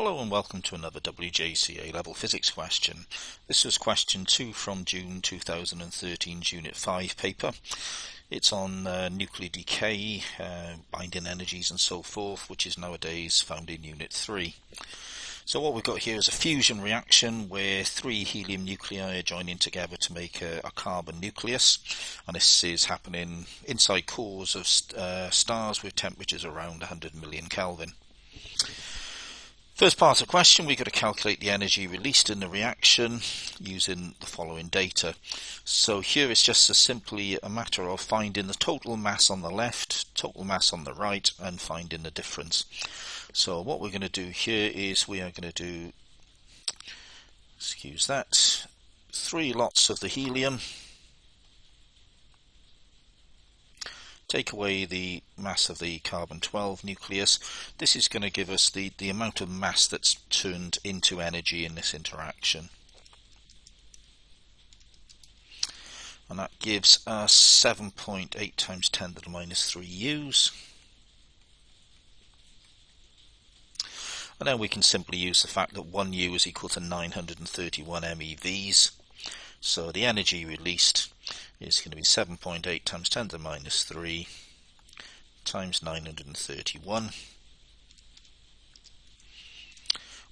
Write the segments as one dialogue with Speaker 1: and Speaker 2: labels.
Speaker 1: Hello and welcome to another WJEC A level physics question. This was question 2 from June 2013 Unit 5 paper. It's on nuclear decay, binding energies and so forth, which is nowadays found in Unit 3. So what we've got here is a fusion reaction where 3 helium nuclei are joining together to make a carbon nucleus, and this is happening inside cores of stars with temperatures around 100 million Kelvin. First part of the question, we've got to calculate the energy released in the reaction using the following data. So here it's just simply a matter of finding the total mass on the left, total mass on the right, and finding the difference. So what we're going to do here is we are going to do, 3 lots of the helium. Take away the mass of the carbon-12 nucleus. This is going to give us the amount of mass that's turned into energy in this interaction. And that gives us 7.8 times 10 to the minus 3 U's. And then we can simply use the fact that 1 U is equal to 931 MeVs. So the energy released is going to be 7.8 times 10 to the minus 3 times 931,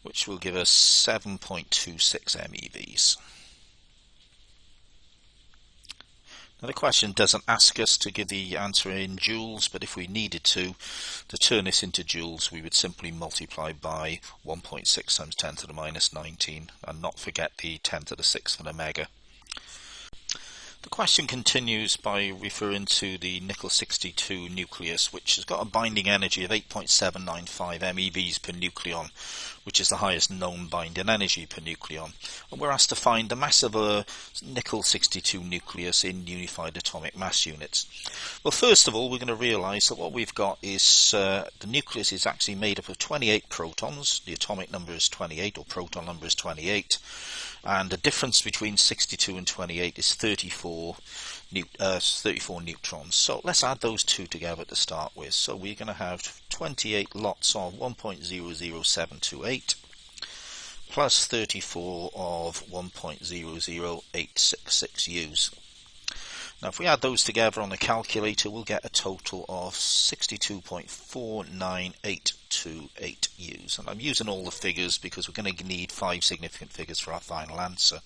Speaker 1: which will give us 7.26 MeVs. Now the question doesn't ask us to give the answer in joules, but if we needed to turn this into joules, we would simply multiply by 1.6 times 10 to the minus 19 and not forget the 10 to the 6 for the mega. The question continues by referring to the nickel-62 nucleus, which has got a binding energy of 8.795 MeVs per nucleon, which is the highest known binding energy per nucleon. And we're asked to find the mass of a nickel-62 nucleus in unified atomic mass units. Well, first of all, we're going to realise that what we've got is the nucleus is actually made up of 28 protons. The atomic number is 28, or proton number is 28. And the difference between 62 and 28 is 34 neutrons. So let's add those two together to start with. So we're going to have 28 lots of 1.00728 plus 34 of 1.00866 U's. Now if we add those together on the calculator, we'll get a total of 62.49828 U's. And I'm using all the figures because we're going to need 5 significant figures for our final answer.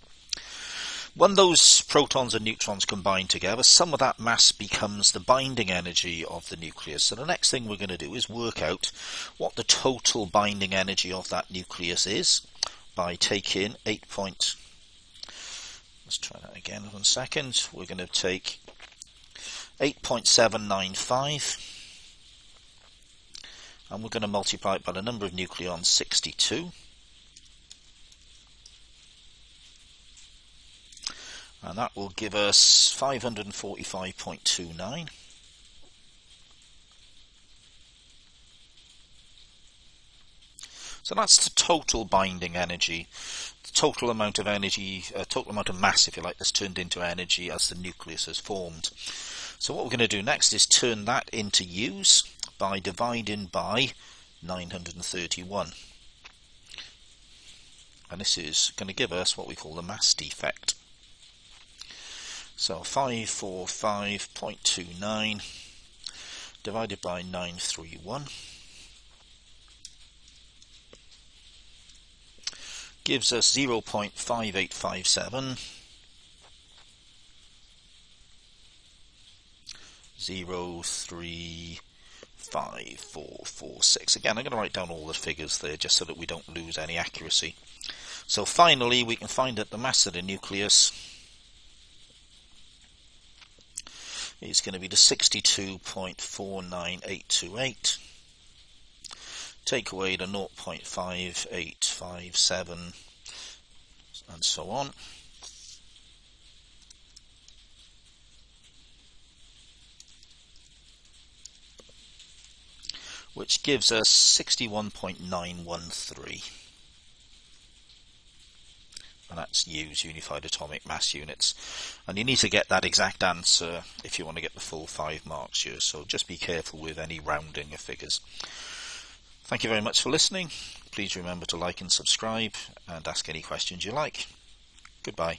Speaker 1: When those protons and neutrons combine together, some of that mass becomes the binding energy of the nucleus. So the next thing we're going to do is work out what the total binding energy of that nucleus is by taking let's try that again in 1 second. We're going to take 8.795 and we're going to multiply it by the number of nucleons, 62. And that will give us 545.29. So that's the total binding energy, the total amount of energy, total amount of mass, if you like, that's turned into energy as the nucleus has formed. So what we're going to do next is turn that into U's by dividing by 931. And this is going to give us what we call the mass defect. So 545.29 divided by 931 gives us 0.5857 0.35446. Again, I'm going to write down all the figures there just so that we don't lose any accuracy. So finally we can find that the mass of the nucleus is going to be the 62.49828. Take away the 0.5857 and so on. Which gives us 61.913. And that's U's, unified atomic mass units. And you need to get that exact answer if you want to get the full 5 marks here, so just be careful with any rounding of figures. Thank you very much for listening. Please remember to like and subscribe and ask any questions you like. Goodbye.